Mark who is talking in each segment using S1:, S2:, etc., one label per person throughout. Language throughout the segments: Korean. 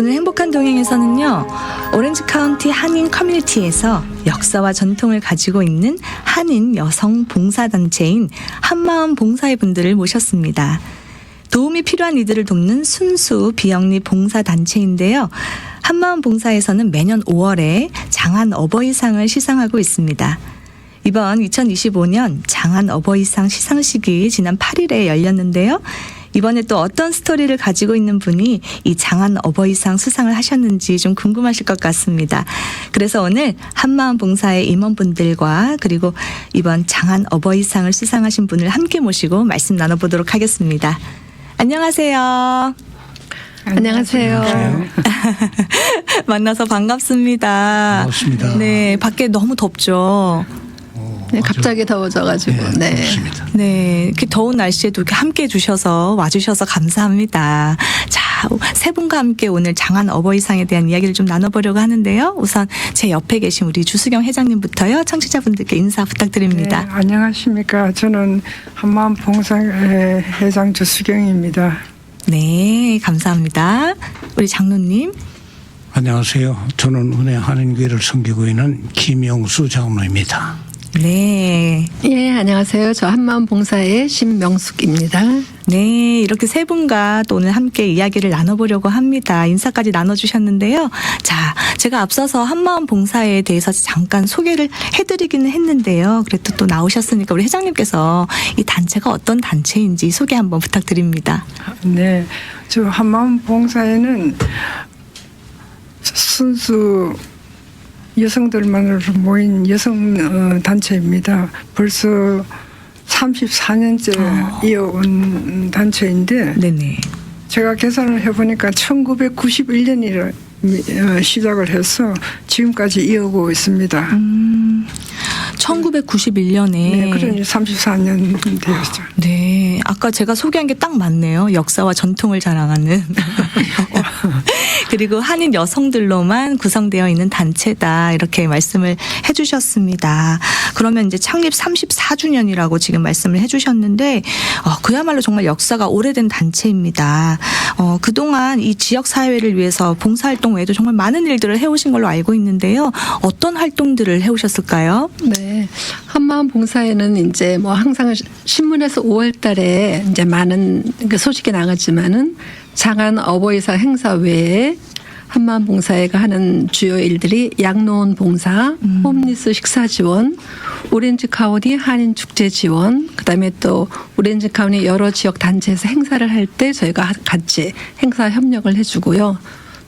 S1: 오늘 행복한 동행에서는요, 오렌지 카운티 한인 커뮤니티에서 역사와 전통을 가지고 있는 한인 여성 봉사단체인 한마음 봉사의 분들을 모셨습니다. 도움이 필요한 이들을 돕는 순수 비영리 봉사단체인데요. 한마음 봉사에서는 매년 5월에 장한 어버이상을 시상하고 있습니다. 이번 2025년 장한 어버이상 시상식이 지난 8일에 열렸는데요. 이번에 또 어떤 스토리를 가지고 있는 분이 이 장한 어버이상 수상을 하셨는지 좀 궁금하실 것 같습니다. 그래서 오늘 한마음 봉사의 임원분들과 그리고 이번 장한 어버이상을 수상하신 분을 함께 모시고 말씀 나눠보도록 하겠습니다. 안녕하세요.
S2: 안녕하세요.
S1: 만나서 반갑습니다.
S3: 반갑습니다.
S1: 네, 밖에 너무 덥죠.
S2: 네, 갑자기 더워져가지고. 네.
S3: 그렇습니다.
S1: 네, 이렇게 더운 날씨에도 이렇게 함께 해주셔서 와주셔서 감사합니다. 자, 세 분과 함께 오늘 장한 어버이상에 대한 이야기를 좀 나눠보려고 하는데요. 우선 제 옆에 계신 우리 주수경 회장님부터요. 청취자분들께 인사 부탁드립니다.
S4: 네, 안녕하십니까. 저는 한마음 봉사회 회장 주수경입니다.
S1: 네, 감사합니다. 우리 장로님.
S3: 안녕하세요. 저는 은혜 한인교회를 섬기고 있는 김영수 장로입니다.
S1: 네.
S2: 예, 안녕하세요. 저 한마음 봉사의 신명숙입니다.
S1: 네, 이렇게 세 분과 또 오늘 함께 이야기를 나눠보려고 합니다. 인사까지 나눠주셨는데요. 자, 제가 앞서서 한마음 봉사에 대해서 잠깐 소개를 해드리기는 했는데요. 그래도 또 나오셨으니까 우리 회장님께서 이 단체가 어떤 단체인지 소개 한번 부탁드립니다.
S4: 네, 저 한마음 봉사회는 순수 여성들만으로 모인 여성 단체입니다. 벌써 34년째 이어온 단체인데
S1: 네네.
S4: 제가 계산을 해보니까 1991년이라 시작을 해서 지금까지 이어오고 있습니다.
S1: 1991년에.
S4: 네, 그러니 34년 되었죠.
S1: 네, 아까 제가 소개한 게 딱 맞네요. 역사와 전통을 자랑하는. 그리고 한인 여성들로만 구성되어 있는 단체다. 이렇게 말씀을 해주셨습니다. 그러면 이제 창립 34주년이라고 지금 말씀을 해주셨는데, 그야말로 정말 역사가 오래된 단체입니다. 그동안 이 지역사회를 위해서 봉사활동 외에도 정말 많은 일들을 해오신 걸로 알고 있는데요. 어떤 활동들을 해오셨을까요?
S2: 네. 한마음 봉사에는 이제 뭐 항상 신문에서 5월 달에 이제 많은 소식이 나갔지만은 장한 어버이상 행사 외에 한마음 봉사회가 하는 주요 일들이 양로원 봉사, 홈리스 식사 지원, 오렌지 카운티 한인 축제 지원, 그다음에 또 오렌지 카운티 여러 지역 단체에서 행사를 할 때 저희가 같이 행사 협력을 해주고요.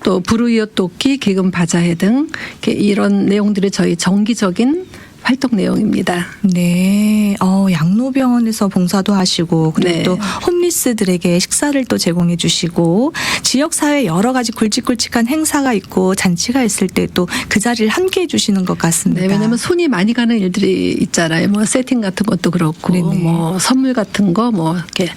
S2: 또 부르이어 돕기, 기금 바자회 등 이런 내용들이 저희 정기적인 활동 내용입니다.
S1: 네, 양로병원에서 봉사도 하시고 그리고
S2: 네.
S1: 또 홈리스들에게 식사를 또 제공해 주시고 지역사회 여러 가지 굵직굵직한 행사가 있고 잔치가 있을 때 또 그 자리를 함께 해주시는 것 같습니다.
S2: 네, 왜냐하면 손이 많이 가는 일들이 있잖아요. 뭐 세팅 같은 것도 그렇고,
S1: 네네.
S2: 뭐 선물 같은 거, 뭐 이렇게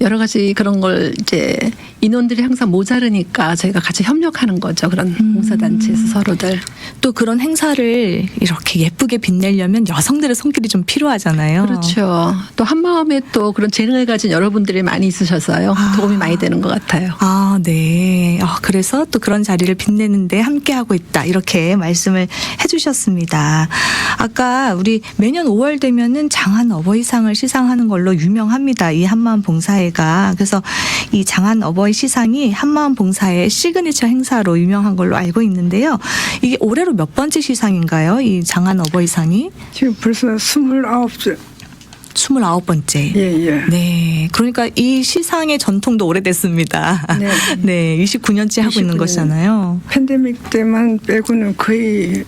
S2: 여러 가지 그런 걸 이제 인원들이 항상 모자르니까 저희가 같이 협력하는 거죠. 그런 봉사단체에서 서로들.
S1: 또 그런 행사를 이렇게 예쁘게 빛내려면 여성들의 손길이 좀 필요하잖아요.
S2: 그렇죠. 또 한마음에 또 그런 재능을 가진 여러분들이 많이 있으셔서요. 도움이 많이 되는 것 같아요.
S1: 아, 네. 그래서 또 그런 자리를 빛내는데 함께하고 있다. 이렇게 말씀을 해주셨습니다. 아까 우리 매년 5월 되면은 장한 어버이상을 시상하는 걸로 유명합니다. 이 한마음 봉사회가. 그래서 이 장한 어버이 시상이 한마음 봉사의 시그니처 행사로 유명한 걸로 알고 있는데요. 이게 올해로 몇 번째 시상인가요? 이 장한 어버이상이?
S4: 지금 벌써 29째.
S1: 29번째.
S4: 예.
S1: 네. 그러니까 이 시상의 전통도 오래됐습니다.
S4: 네.
S1: 네. 29년째 하고 있는
S4: 29년.
S1: 것이잖아요.
S4: 팬데믹 때만 빼고는 거의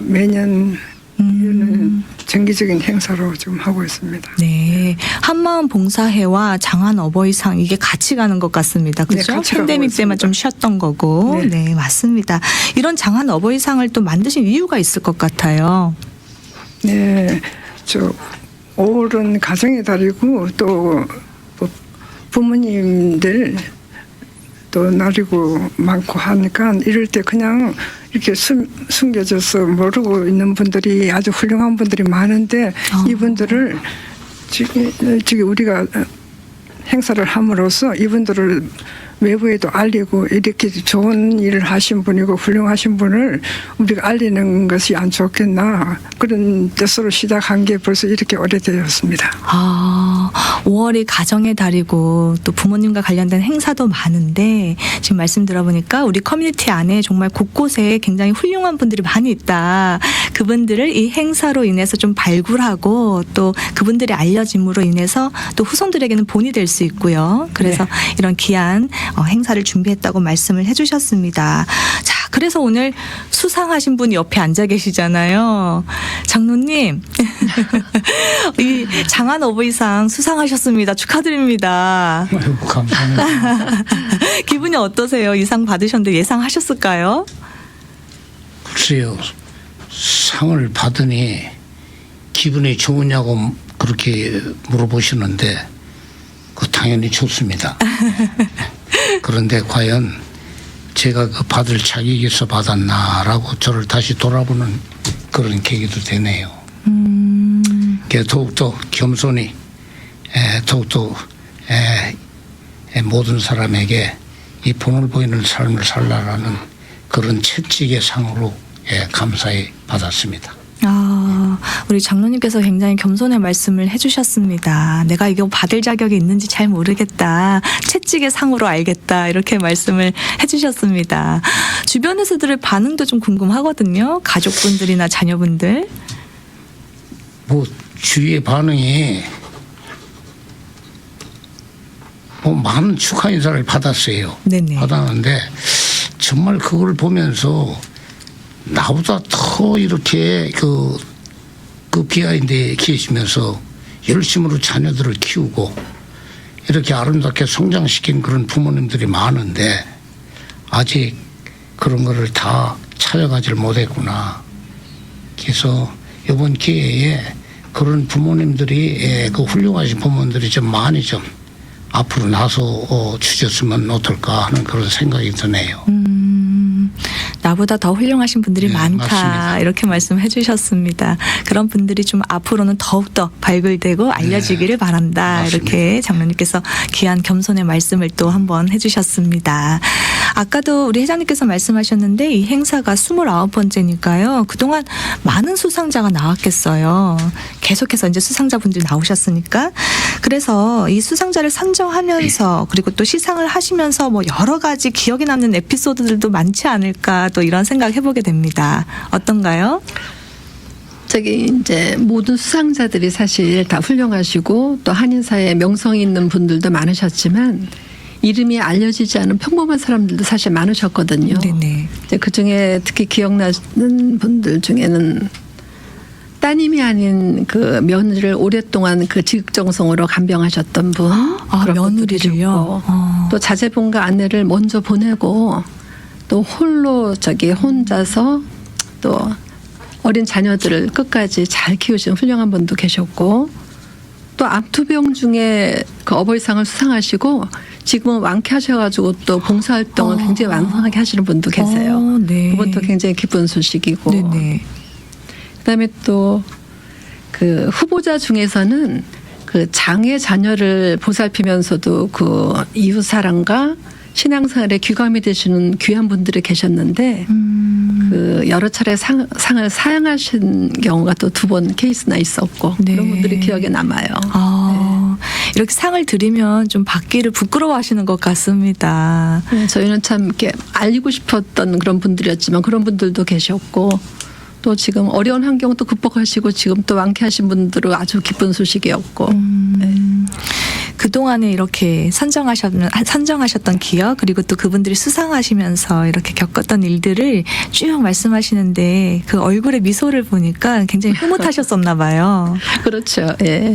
S4: 매년 이어는 정기적인 행사로 지금 하고 있습니다.
S1: 네. 한마음 봉사회와 장한 어버이상 이게 같이 가는 것 같습니다.
S4: 네,
S1: 그렇죠?
S4: 같이 가고
S1: 팬데믹 때만
S4: 있습니다.
S1: 좀 쉬었던 거고.
S4: 네.
S1: 네, 맞습니다. 이런 장한 어버이상을 또 만드신 이유가 있을 것 같아요.
S4: 네, 5월은 가정의 달이고 또 부모님들 또 날이고 많고 하니까 이럴 때 그냥 이렇게 숨겨져서 모르고 있는 분들이 아주 훌륭한 분들이 많은데 이분들을 지금 우리가 행사를 함으로써 이분들을 외부에도 알리고 이렇게 좋은 일을 하신 분이고 훌륭하신 분을 우리가 알리는 것이 안 좋겠나 그런 뜻으로 시작한 게 벌써 이렇게 오래되었습니다.
S1: 5월이 가정의 달이고 또 부모님과 관련된 행사도 많은데 지금 말씀 들어보니까 우리 커뮤니티 안에 정말 곳곳에 굉장히 훌륭한 분들이 많이 있다. 그분들을 이 행사로 인해서 좀 발굴하고 또 그분들이 알려짐으로 인해서 또 후손들에게는 본이 될 수 있고요. 그래서 이런 귀한 행사를 준비했다고 말씀을 해주셨습니다. 자, 그래서 오늘 수상하신 분이 옆에 앉아 계시잖아요. 장로님, 이 장한 어버이상 수상하셨습니다. 축하드립니다.
S3: 아이고, 감사합니다.
S1: 기분이 어떠세요? 이 상 받으셨는데 예상하셨을까요?
S3: 글쎄요, 상을 받으니 기분이 좋으냐고 그렇게 물어보시는데 그 당연히 좋습니다. 그런데 과연 제가 그 받을 자격이 있어 받았나라고 저를 다시 돌아보는 그런 계기도 되네요. 더욱더 겸손히 더욱더 모든 사람에게 이 본을 보이는 삶을 살라라는 그런 채찍의 상으로 감사히 받았습니다.
S1: 우리 장로님께서 굉장히 겸손의 말씀을 해주셨습니다. 내가 이거 받을 자격이 있는지 잘 모르겠다. 채찍의 상으로 알겠다. 이렇게 말씀을 해주셨습니다. 주변에서들의 반응도 좀 궁금하거든요. 가족분들이나 자녀분들.
S3: 뭐 주위의 반응이 뭐 많은 축하 인사를 받았어요.
S1: 네네.
S3: 받았는데 정말 그걸 보면서 나보다 더 이렇게 그 비하인드에 계시면서 열심으로 자녀들을 키우고 이렇게 아름답게 성장시킨 그런 부모님들이 많은데 아직 그런 거를 다 찾아가질 못했구나. 그래서 이번 기회에 그런 부모님들이 그 훌륭하신 부모님들이 좀 많이 좀 앞으로 나서 주셨으면 어떨까 하는 그런 생각이 드네요.
S1: 나보다 더 훌륭하신 분들이
S3: 네,
S1: 많다.
S3: 맞습니다.
S1: 이렇게 말씀해 주셨습니다. 그런 분들이 좀 앞으로는 더욱더 발굴되고 알려지기를 바란다.
S3: 맞습니다.
S1: 이렇게 장로님께서 귀한 겸손의 말씀을 또 한번 해주셨습니다. 아까도 우리 회장님께서 말씀하셨는데 이 행사가 29번째니까요. 그동안 많은 수상자가 나왔겠어요. 계속해서 이제 수상자분들이 나오셨으니까. 그래서 이 수상자를 선정하면서 그리고 또 시상을 하시면서 뭐 여러 가지 기억에 남는 에피소드들도 많지 않을까 또 이런 생각 해보게 됩니다. 어떤가요?
S2: 이제 모든 수상자들이 사실 다 훌륭하시고 또 한인사회에 명성이 있는 분들도 많으셨지만 이름이 알려지지 않은 평범한 사람들도 사실 많으셨거든요.
S1: 네네.
S2: 이제 그 중에 특히 기억나는 분들 중에는 따님이 아닌 그 며느리를 오랫동안 그 지극정성으로 간병하셨던 분, 그런 분도
S1: 며느리를요?
S2: 계셨고, 또 자제분과 아내를 먼저 보내고 또 홀로 혼자서 또 어린 자녀들을 끝까지 잘 키우신 훌륭한 분도 계셨고, 또 암투병 중에 그 어버이상을 수상하시고 지금은 완쾌하셔가지고 또 봉사활동을 굉장히 완성하게 하시는 분도 계세요.
S1: 네.
S2: 그것도 굉장히 기쁜 소식이고.
S1: 네네.
S2: 그다음에 또 그 후보자 중에서는 그 장애 자녀를 보살피면서도 그 이웃 사랑과 신앙생활에 귀감이 되시는 귀한 분들이 계셨는데 그 여러 차례 상을 사양하신 경우가 또 2번 케이스나 있었고
S1: 네.
S2: 그런 분들이 기억에 남아요.
S1: 이렇게 상을 드리면 좀 받기를 부끄러워하시는 것 같습니다.
S2: 네, 저희는 참 이렇게 알리고 싶었던 그런 분들이었지만 그런 분들도 계셨고 또 지금 어려운 환경도 극복하시고 지금 또 완쾌하신 분들은 아주 기쁜 소식이었고. 네.
S1: 그동안에 이렇게 선정하셨던 기억 그리고 또 그분들이 수상하시면서 이렇게 겪었던 일들을 쭉 말씀하시는데 그 얼굴의 미소를 보니까 굉장히 흐뭇하셨었나 봐요.
S2: 그렇죠. 예.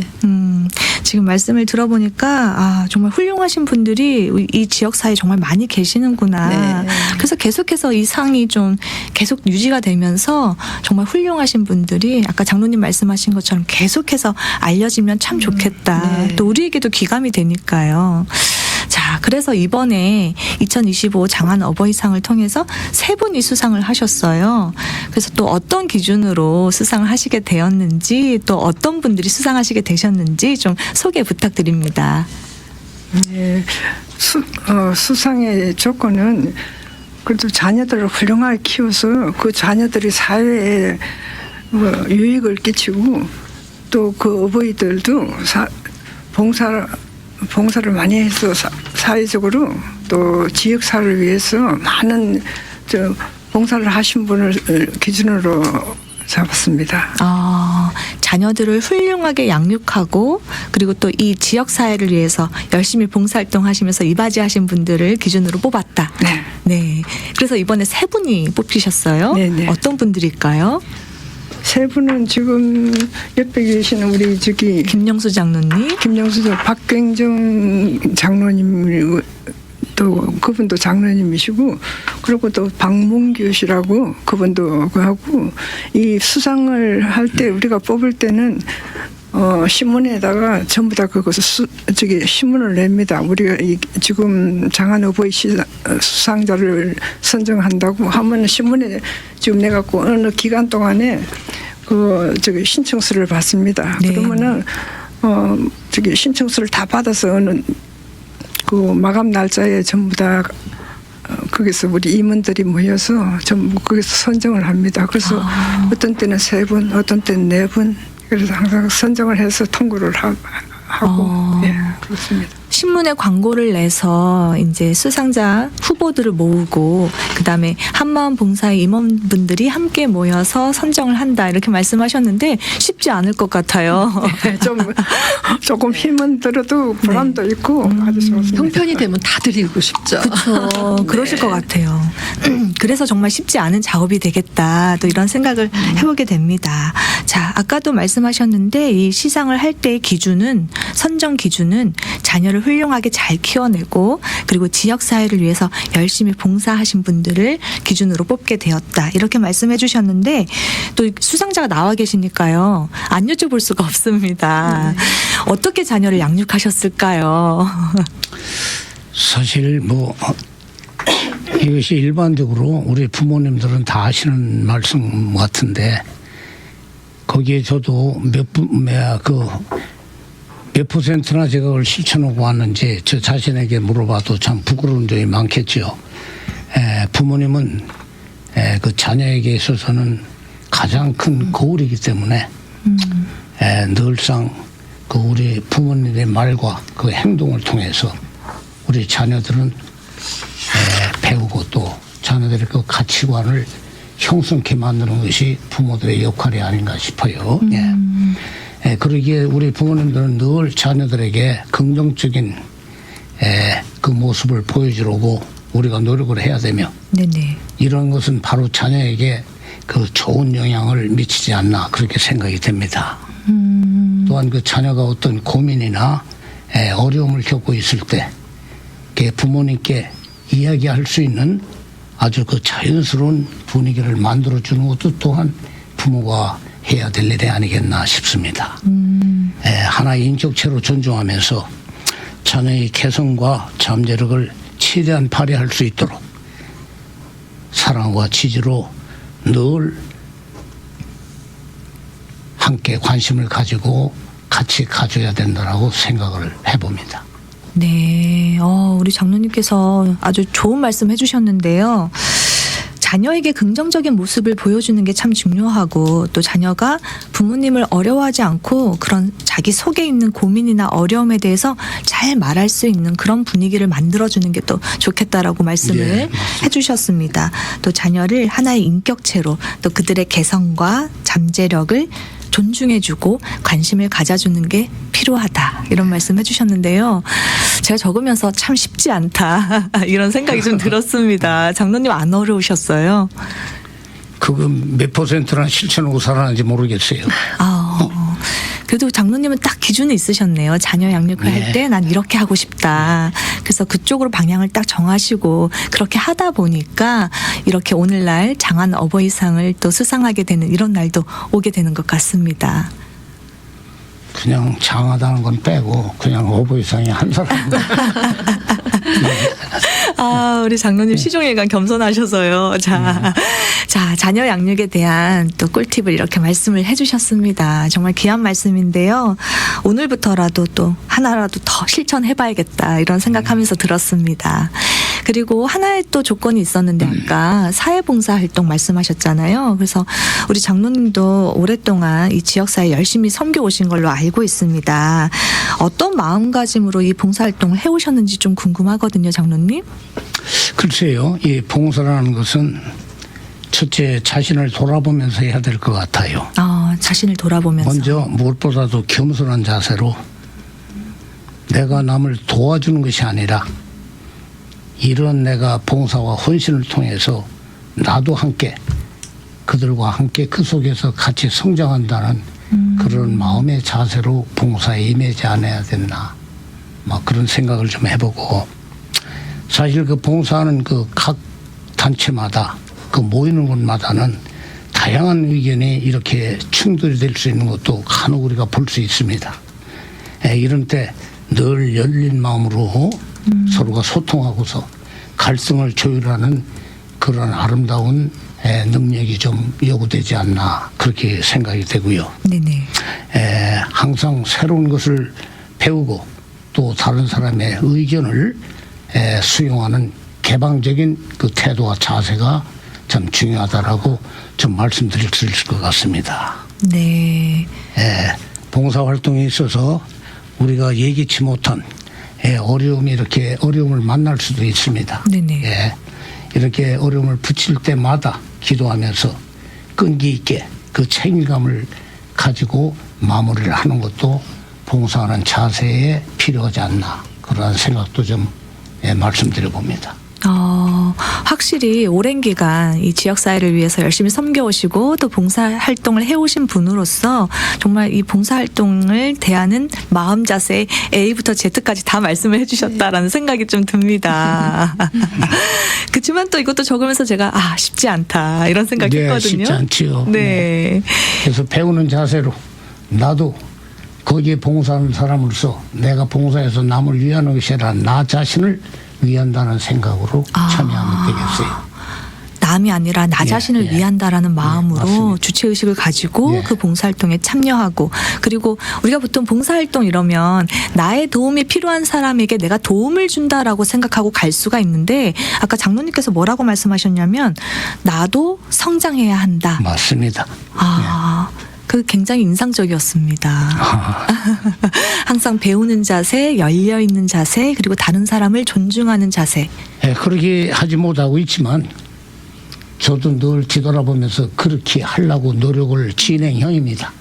S1: 지금 말씀을 들어보니까 정말 훌륭하신 분들이 이 지역사회에 정말 많이 계시는구나.
S2: 네.
S1: 그래서 계속해서 이 상이 좀 계속 유지가 되면서 정말 훌륭하신 분들이 아까 장로님 말씀하신 것처럼 계속해서 알려지면 참 좋겠다.
S2: 네.
S1: 또 우리에게도 귀감이 되니까요. 자, 그래서 이번에 2025 장한 어버이상을 통해서 3분이 수상을 하셨어요. 그래서 또 어떤 기준으로 수상을 하시게 되었는지 또 어떤 분들이 수상하시게 되셨는지 좀 소개 부탁드립니다.
S4: 네, 수상의 조건은 그래도 자녀들을 훌륭하게 키워서 그 자녀들이 사회에 유익을 끼치고 또 그 어버이들도 봉사를 많이 해서 사회적으로 또 지역사를 위해서 많은 봉사를 하신 분을 기준으로 잡았습니다.
S1: 자녀들을 훌륭하게 양육하고 그리고 또 이 지역 사회를 위해서 열심히 봉사활동하시면서 이바지하신 분들을 기준으로 뽑았다.
S4: 네.
S1: 네. 그래서 이번에 3분이 뽑히셨어요.
S4: 네네.
S1: 어떤 분들일까요?
S4: 3분은 지금 옆에 계시는 우리
S1: 김영수 장로님,
S4: 김영수 박경정 장로님 또 그분도 장로님이시고 그리고 또 박문규 씨라고 그분도 하고 이 수상을 할 때 우리가 뽑을 때는 신문에다가 전부 다 그것을 신문을 냅니다. 우리가 지금 장안 어버이 수상자를 선정한다고 하면 신문에 지금 내갖고 어느 기간 동안에 신청서를 받습니다.
S1: 네.
S4: 그러면은 신청서를 다 받아서 어느 그 마감 날짜에 전부 다 거기서 우리 임원들이 모여서 전부 거기서 선정을 합니다. 그래서 어떤 때는 3분, 어떤 때는 4분. 그래서 항상 선정을 해서 통보를 하고 예, 그렇습니다.
S1: 신문에 광고를 내서 이제 수상자 후보들을 모으고 그다음에 한마음 봉사의 임원분들이 함께 모여서 선정을 한다 이렇게 말씀하셨는데 쉽지 않을 것 같아요.
S4: 조금 힘은 들어도 보람도 있고 아주 좋습니다.
S2: 형편이 되면 다 드리고 싶죠.
S1: 그렇죠. 그러실 것 같아요. 그래서 정말 쉽지 않은 작업이 되겠다. 또 이런 생각을 해보게 됩니다. 자, 아까도 말씀하셨는데 이 시상을 할 때의 기준은 선정 기준은 자녀를 훌륭하게 잘 키워내고 그리고 지역 사회를 위해서 열심히 봉사하신 분들을 기준으로 뽑게 되었다. 이렇게 말씀해 주셨는데 또 수상자가 나와 계시니까요. 안 여쭤볼 수가 없습니다. 어떻게 자녀를 양육하셨을까요?
S3: 사실 이것이 일반적으로 우리 부모님들은 다 하시는 말씀 같은데 거기에 저도 몇 퍼센트나 제가 그걸 실천하고 왔는지 저 자신에게 물어봐도 참 부끄러운 점이 많겠죠. 부모님은 그 자녀에게 있어서는 가장 큰 거울이기 때문에 늘상 그 우리 부모님의 말과 그 행동을 통해서 우리 자녀들은 배우고 또 자녀들의 그 가치관을 형성케 만드는 것이 부모들의 역할이 아닌가 싶어요. 그러기에 우리 부모님들은 늘 자녀들에게 긍정적인 그 모습을 보여주려고 우리가 노력을 해야 되며
S1: 네네.
S3: 이런 것은 바로 자녀에게 그 좋은 영향을 미치지 않나 그렇게 생각이 됩니다. 또한 그 자녀가 어떤 고민이나 어려움을 겪고 있을 때 부모님께 이야기할 수 있는 아주 그 자연스러운 분위기를 만들어주는 것도 또한 부모가 해야 될 일이 아니겠나 싶습니다. 하나의 인격체로 존중하면서 자녀의 개성과 잠재력을 최대한 발휘할 수 있도록 사랑과 지지로 늘 함께 관심을 가지고 같이 가져야 된다라고 생각을 해봅니다.
S1: 네, 우리 장로님께서 아주 좋은 말씀 해주셨는데요. 자녀에게 긍정적인 모습을 보여주는 게 참 중요하고 또 자녀가 부모님을 어려워하지 않고 그런 자기 속에 있는 고민이나 어려움에 대해서 잘 말할 수 있는 그런 분위기를 만들어주는 게 또 좋겠다라고 말씀을 해주셨습니다. 또 자녀를 하나의 인격체로 또 그들의 개성과 잠재력을 존중해주고 관심을 가져주는 게 필요하다 이런 말씀 해주셨는데요. 제가 적으면서 참 쉽지 않다 이런 생각이 좀 들었습니다. 장로님 안 어려우셨어요?
S3: 그거 몇 퍼센트나 실천하고 살아는지 모르겠어요.
S1: 그래도 장로님은 딱 기준이 있으셨네요. 자녀 양육을 할 때 난 이렇게 하고 싶다. 그래서 그쪽으로 방향을 딱 정하시고 그렇게 하다 보니까 이렇게 오늘날 장안 어버이상을 또 수상하게 되는 이런 날도 오게 되는 것 같습니다.
S3: 그냥 장하다는 건 빼고 그냥 어버이상이 한 사람.
S1: 아, 우리 장로님 시종일관 겸손하셔서요. 자, 자녀 양육에 대한 또 꿀팁을 이렇게 말씀을 해주셨습니다. 정말 귀한 말씀인데요. 오늘부터라도 또 하나라도 더 실천해봐야겠다 이런 생각하면서 들었습니다. 그리고 하나의 또 조건이 있었는데 아까 사회봉사 활동 말씀하셨잖아요. 그래서 우리 장로님도 오랫동안 이 지역사회 열심히 섬겨 오신 걸로 알고 있습니다. 어떤 마음가짐으로 이 봉사활동을 해오셨는지 좀 궁금하거든요, 장로님.
S3: 글쎄요, 이 봉사라는 것은 첫째 자신을 돌아보면서 해야 될 것 같아요.
S1: 자신을 돌아보면서.
S3: 먼저 무엇보다도 겸손한 자세로 내가 남을 도와주는 것이 아니라 이런 내가 봉사와 헌신을 통해서 나도 함께 그들과 함께 그 속에서 같이 성장한다는 그런 마음의 자세로 봉사에 임하지 않아야 됐나 막 그런 생각을 좀 해보고, 사실 그 봉사하는 그 각 단체마다 그 모이는 곳마다는 다양한 의견이 이렇게 충돌이 될 수 있는 것도 간혹 우리가 볼 수 있습니다. 이런 때 늘 열린 마음으로 서로가 소통하고서 갈등을 조율하는 그런 아름다운 능력이 좀 요구되지 않나 그렇게 생각이 되고요.
S1: 네네.
S3: 항상 새로운 것을 배우고 또 다른 사람의 의견을 수용하는 개방적인 그 태도와 자세가 참 중요하다라고 좀 말씀드릴 수 있을 것 같습니다.
S1: 네.
S3: 봉사활동에 있어서 우리가 예기치 못한 어려움을 만날 수도 있습니다.
S1: 네네.
S3: 이렇게 어려움을 붙일 때마다 기도하면서 끈기 있게 그 책임감을 가지고 마무리를 하는 것도 봉사하는 자세에 필요하지 않나 그런 생각도 좀 말씀드려 봅니다.
S1: 확실히 오랜 기간 이 지역사회를 위해서 열심히 섬겨오시고 또 봉사활동을 해오신 분으로서 정말 이 봉사활동을 대하는 마음 자세 A부터 Z까지 다 말씀을 해주셨다라는 생각이 좀 듭니다. 그렇지만 또 이것도 적으면서 제가 쉽지 않다 이런 생각했거든요.
S3: 쉽지 않지요.
S1: 네.
S3: 그래서 배우는 자세로 나도 거기에 봉사하는 사람으로서 내가 봉사해서 남을 위하는 것이 아니라 나 자신을 위한다는 생각으로 참여하면 되겠어요.
S1: 남이 아니라 나 자신을 위한다라는 마음으로 주체의식을 가지고 그 봉사활동에 참여하고, 그리고 우리가 보통 봉사활동 이러면 나의 도움이 필요한 사람에게 내가 도움을 준다라고 생각하고 갈 수가 있는데 아까 장로님께서 뭐라고 말씀하셨냐면 나도 성장해야 한다.
S3: 맞습니다.
S1: 그 굉장히 인상적이었습니다. 항상 배우는 자세, 열려있는 자세, 그리고 다른 사람을 존중하는 자세.
S3: 그렇게 하지 못하고 있지만 저도 늘 뒤돌아보면서 그렇게 하려고 노력을 진행형입니다.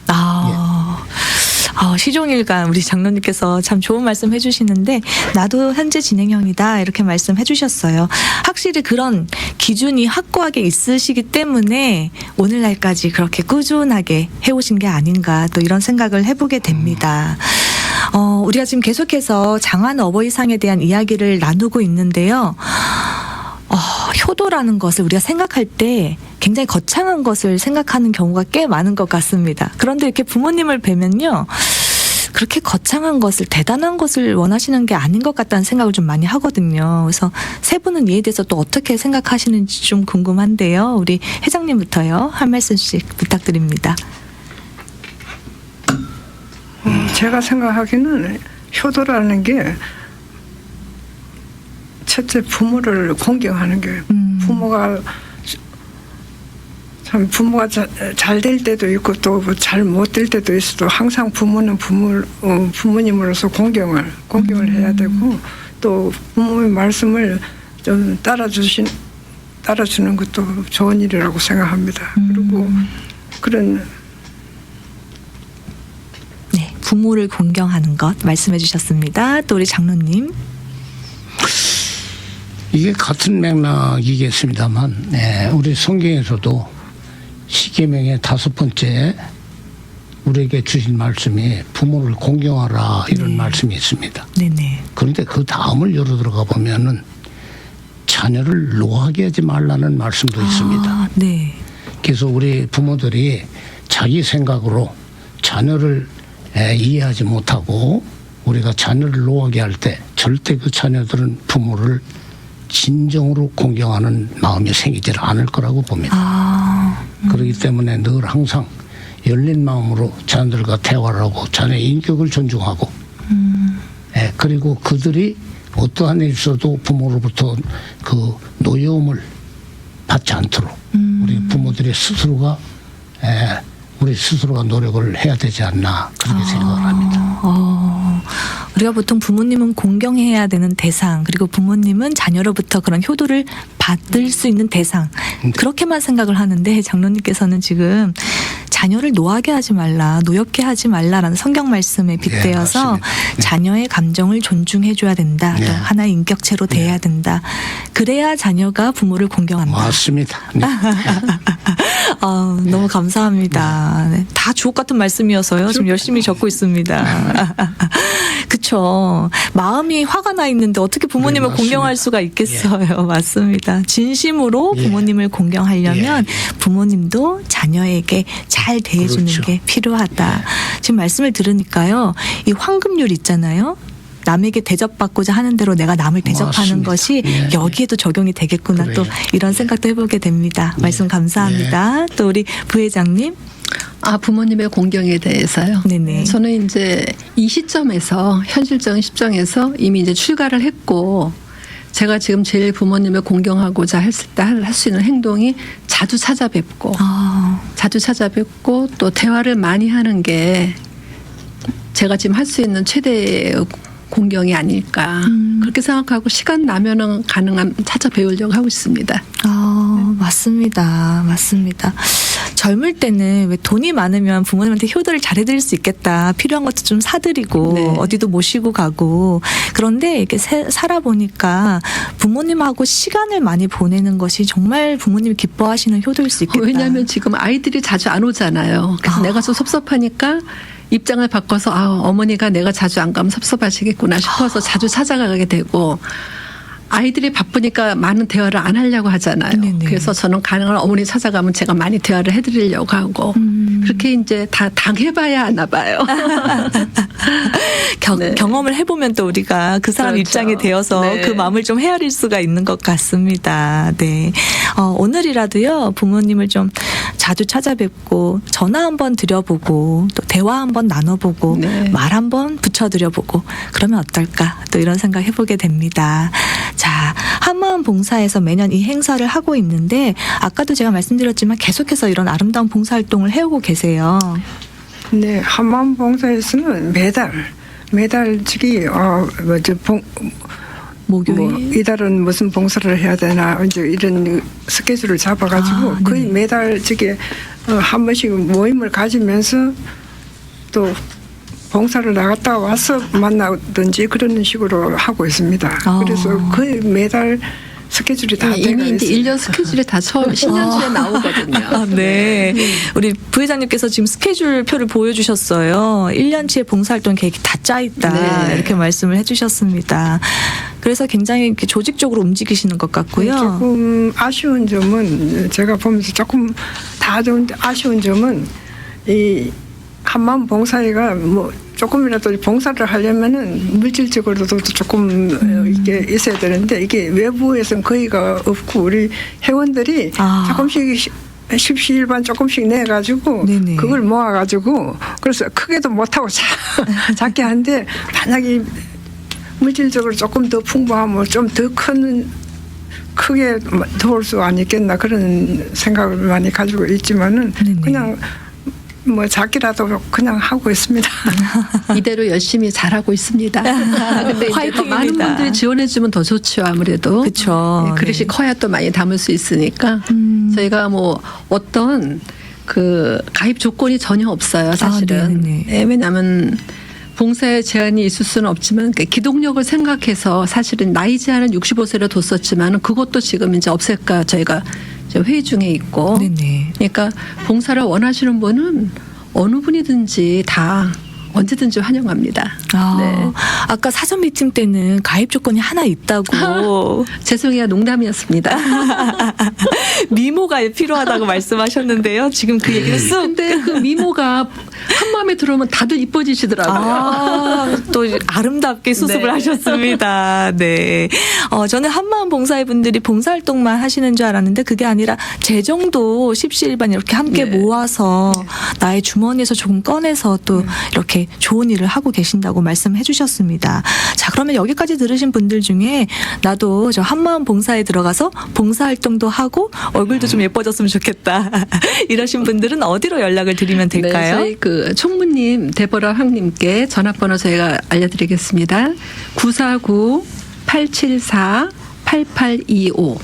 S1: 시종일관 우리 장로님께서 참 좋은 말씀 해주시는데 나도 현재 진행형이다 이렇게 말씀해 주셨어요. 확실히 그런 기준이 확고하게 있으시기 때문에 오늘날까지 그렇게 꾸준하게 해오신 게 아닌가 또 이런 생각을 해보게 됩니다. 우리가 지금 계속해서 장한 어버이상에 대한 이야기를 나누고 있는데요. 효도라는 것을 우리가 생각할 때 굉장히 거창한 것을 생각하는 경우가 꽤 많은 것 같습니다. 그런데 이렇게 부모님을 뵈면요. 그렇게 거창한 것을, 대단한 것을 원하시는 게 아닌 것 같다는 생각을 좀 많이 하거든요. 그래서 세 분은 이에 대해서 또 어떻게 생각하시는지 좀 궁금한데요. 우리 회장님부터요. 한 말씀씩 부탁드립니다.
S4: 제가 생각하기는 효도라는 게 첫째 부모를 공경하는 게 부모가 참 부모가 잘 될 때도 있고 또 잘 못 될 때도 있어도 항상 부모는 부모님으로서 공경을 해야 되고 또 부모의 말씀을 좀 따라주는 것도 좋은 일이라고 생각합니다. 그리고 그런
S1: 부모를 공경하는 것 말씀해 주셨습니다. 또 우리 장로님.
S3: 이게 같은 맥락이겠습니다만 우리 성경에서도 십계명의 5번째 우리에게 주신 말씀이 부모를 공경하라 이런 말씀이 있습니다.
S1: 네네.
S3: 그런데 그 다음을 열어 들어가 보면은 자녀를 노하게 하지 말라는 말씀도 있습니다.
S1: 네.
S3: 그래서 우리 부모들이 자기 생각으로 자녀를 이해하지 못하고 우리가 자녀를 노하게 할 때 절대 그 자녀들은 부모를 진정으로 공경하는 마음이 생기질 않을 거라고 봅니다. 그렇기 때문에 늘 항상 열린 마음으로 자녀들과 대화를 하고 자녀의 인격을 존중하고 예, 그리고 그들이 어떠한 일이 있어도 부모로부터 그 노여움을 받지 않도록 우리 부모들의 스스로가 우리 스스로가 노력을 해야 되지 않나 그렇게 생각을 합니다.
S1: 우리가 보통 부모님은 공경해야 되는 대상, 그리고 부모님은 자녀로부터 그런 효도를 받을 수 있는 대상, 그렇게만 생각을 하는데 장로님께서는 지금 자녀를 노하게 하지 말라, 노엽게 하지 말라라는 성경 말씀에 빗대어서 자녀의 감정을 존중해줘야 된다. 또 하나의 인격체로 대해야 된다. 그래야 자녀가 부모를 공경한다.
S3: 맞습니다. 네.
S1: 너무 감사합니다. 네. 다 주옥 같은 말씀이어서요. 지금 열심히 적고 있습니다. 그쵸. 마음이 화가 나 있는데 어떻게 부모님을
S3: 네,
S1: 공경할 수가 있겠어요. 맞습니다. 진심으로 부모님을 공경하려면 부모님도 자녀에게 잘 대해주는
S3: 그렇죠.
S1: 게 필요하다. 지금 말씀을 들으니까요. 이 황금률 있잖아요. 남에게 대접받고자 하는 대로 내가 남을 대접하는
S3: 맞습니다.
S1: 것이
S3: 예.
S1: 여기에도 적용이 되겠구나.
S3: 그래요.
S1: 또 이런 생각도 해보게 됩니다. 말씀 감사합니다. 또 우리 부회장님.
S2: 부모님의 공경에 대해서요.
S1: 네네.
S2: 저는 이제 이 시점에서 현실적인 시점에서 이미 이제 출가를 했고 제가 지금 제일 부모님을 공경하고자 했을 때 할 수 있는 행동이 자주 찾아뵙고 자주 찾아뵙고 또 대화를 많이 하는 게 제가 지금 할 수 있는 최대의 공경이 아닐까 그렇게 생각하고 시간 나면은 가능한 찾아뵈려고 하고 있습니다.
S1: 맞습니다. 맞습니다. 젊을 때는 왜 돈이 많으면 부모님한테 효도를 잘해드릴 수 있겠다. 필요한 것도 좀 사드리고
S2: 네.
S1: 어디도 모시고 가고. 그런데 이렇게 살아보니까 부모님하고 시간을 많이 보내는 것이 정말 부모님이 기뻐하시는 효도일 수 있겠다.
S2: 왜냐하면 지금 아이들이 자주 안 오잖아요. 그래서 내가 좀 섭섭하니까 입장을 바꿔서 어머니가 내가 자주 안 가면 섭섭하시겠구나 싶어서 자주 찾아가게 되고 아이들이 바쁘니까 많은 대화를 안 하려고 하잖아요.
S1: 네네.
S2: 그래서 저는 가능한 어머니 찾아가면 제가 많이 대화를 해드리려고 하고 그렇게 이제 다 당해봐야 하나 봐요. 네.
S1: 경험을 해보면 또 우리가 그 사람
S2: 그렇죠.
S1: 입장에 되어서
S2: 네.
S1: 그 마음을 좀 헤아릴 수가 있는 것 같습니다. 네. 오늘이라도요, 부모님을 좀 자주 찾아뵙고 전화 한번 드려보고 또 대화 한번 나눠보고
S2: 네.
S1: 말 한번 붙여드려보고 그러면 어떨까 또 이런 생각 해보게 됩니다. 자, 한마음 봉사에서 매년 이 행사를 하고 있는데 아까도 제가 말씀드렸지만 계속해서 이런 아름다운 봉사활동을 해오고 계세요.
S4: 네, 한마음 봉사에서는 매달
S1: 목요일.
S4: 이달은 무슨 봉사를 해야 되나 이제 이런 스케줄을 잡아가지고 거의
S1: 네네.
S4: 매달 한 번씩 모임을 가지면서 또 봉사를 나갔다 와서 만나든지 그런 식으로 하고 있습니다. 그래서 거의 매달 스케줄이 다 돼가
S2: 이미 이제
S4: 있습니다.
S2: 1년 스케줄이 다 10년치에 나오거든요.
S1: 네. 우리 부회장님께서 지금 스케줄표를 보여주셨어요. 1년치의 봉사활동 계획이 다 짜있다.
S2: 네.
S1: 이렇게 말씀을 해주셨습니다. 그래서 굉장히 이렇게 조직적으로 움직이시는 것 같고요.
S4: 조금 아쉬운 점은 제가 보면서 조금 다 좋은데 아쉬운 점은 이 한마음 봉사회가 뭐 조금이라도 봉사를 하려면은 물질적으로도 조금 이게 있어야 되는데 이게 외부에서는 거의가 없고 우리 회원들이 조금씩 십시일반 조금씩 내가지고
S1: 네네.
S4: 그걸 모아가지고 그래서 크게도 못하고 작게 한데 만약에 물질적으로 조금 더 풍부하면 좀 더 크게 도울 수 아니겠나 그런 생각을 많이 가지고 있지만은
S1: 네네.
S4: 그냥 뭐 작게라도 그냥 하고 있습니다.
S2: 이대로 열심히 잘하고 있습니다. 근데 이제 더 많은
S1: 화이팅입니다.
S2: 분들이 지원해주면 더 좋죠, 아무래도.
S1: 그쵸.
S2: 네, 그릇이
S1: 네.
S2: 커야 또 많이 담을 수 있으니까 저희가 뭐 어떤 그 가입 조건이 전혀 없어요, 사실은.
S1: 네네네.
S2: 네, 왜냐하면 봉사에 제한이 있을 수는 없지만 기동력을 생각해서 사실은 나이 제한은 65세로 뒀었지만 그것도 지금 이제 없앨까 저희가 이제 회의 중에 있고.
S1: 네네.
S2: 그러니까 봉사를 원하시는 분은 어느 분이든지 다 언제든지 환영합니다.
S1: 아,
S2: 네.
S1: 아까 사전 미팅 때는 가입 조건이 하나 있다고
S2: 죄송해요. 농담이었습니다.
S1: 미모가 필요하다고 말씀하셨는데요. 지금 그 얘기는 쑥.
S2: 근데 그 미모가 한 마음에 들어오면 다들 이뻐지시더라고요.
S1: 아, 또 아름답게 수습을
S2: 네.
S1: 하셨습니다. 네. 저는 한마음 봉사회 분들이 봉사활동만 하시는 줄 알았는데 그게 아니라 재정도 십시일반 이렇게 함께
S2: 네.
S1: 모아서 나의 주머니에서 조금 꺼내서 또 이렇게 좋은 일을 하고 계신다고 말씀해 주셨습니다. 자, 그러면 여기까지 들으신 분들 중에 나도 저 한마음 봉사에 들어가서 봉사활동도 하고 얼굴도 좀 예뻐졌으면 좋겠다. 이러신 분들은 어디로 연락을 드리면 될까요?
S2: 네, 저희 그 총무님 데보라 황님께 전화번호 저희가 알려드리겠습니다. 949-874-8825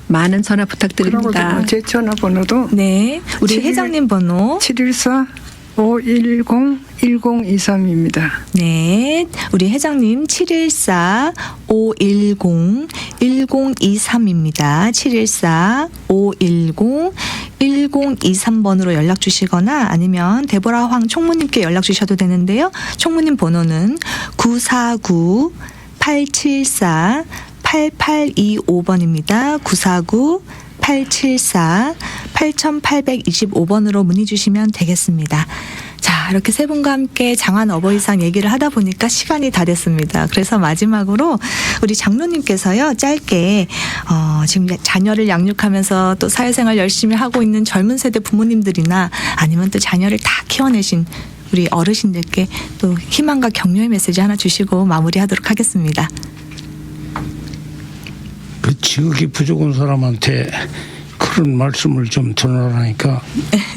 S2: 많은 전화 부탁드립니다.
S4: 그리고 제 전화번호도
S1: 네. 우리
S4: 7
S1: 회장님 번호.
S4: 714-510-1023입니다.
S1: 네. 우리 회장님 714-510-1023입니다. 714-510-1023번으로 연락 주시거나 아니면 데보라 황 총무님께 연락 주셔도 되는데요. 총무님 번호는 949-874-8825번입니다. 949-874-8825번으로 문의 주시면 되겠습니다. 자, 이렇게 세 분과 함께 장안 어버이상 얘기를 하다 보니까 시간이 다 됐습니다. 그래서 마지막으로 우리 장로님께서요, 짧게, 지금 자녀를 양육하면서 또 사회생활 열심히 하고 있는 젊은 세대 부모님들이나 아니면 또 자녀를 다 키워내신 우리 어르신들께 또 희망과 격려의 메시지 하나 주시고 마무리하도록 하겠습니다.
S3: 그 지극히 부족한 사람한테 그런 말씀을 좀 전하라니까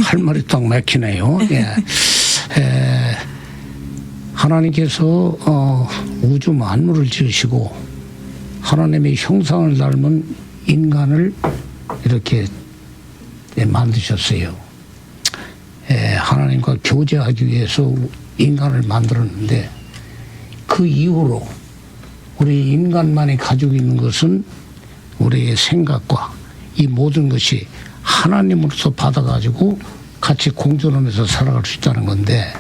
S3: 할 말이 딱 막히네요. 예. 하나님께서 우주 만물을 지으시고 하나님의 형상을 닮은 인간을 이렇게 만드셨어요. 하나님과 교제하기 위해서 인간을 만들었는데 그 이후로 우리 인간만이 가지고 있는 것은 우리의 생각과 이 모든 것이 하나님으로서 받아가지고 같이 공존하면서 살아갈 수 있다는 건데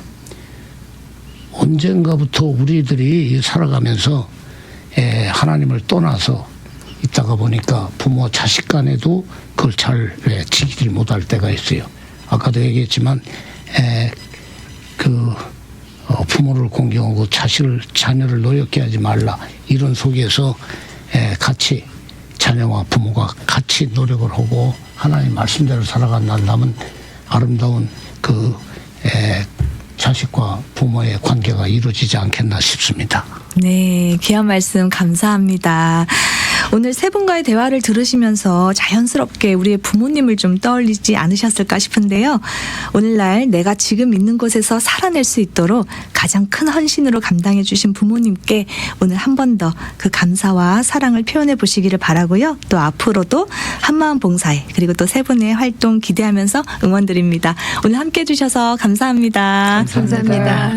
S3: 언젠가부터 우리들이 살아가면서 하나님을 떠나서 있다가 보니까 부모 자식 간에도 그걸 잘 지키지 못할 때가 있어요. 아까도 얘기했지만 부모를 공경하고 자녀를 노엽게 하지 말라 이런 속에서 같이 자녀와 부모가 같이 노력을 하고 하나님 말씀대로 살아간다면 아름다운 그 자식과 부모의 관계가 이루어지지 않겠나 싶습니다.
S1: 네, 귀한 말씀 감사합니다. 오늘 세 분과의 대화를 들으시면서 자연스럽게 우리의 부모님을 좀 떠올리지 않으셨을까 싶은데요. 오늘날 내가 지금 있는 곳에서 살아낼 수 있도록 가장 큰 헌신으로 감당해 주신 부모님께 오늘 한 번 더 그 감사와 사랑을 표현해 보시기를 바라고요. 또 앞으로도 한마음 봉사회 그리고 또 세 분의 활동 기대하면서 응원드립니다. 오늘 함께 해주셔서 감사합니다.
S2: 감사합니다.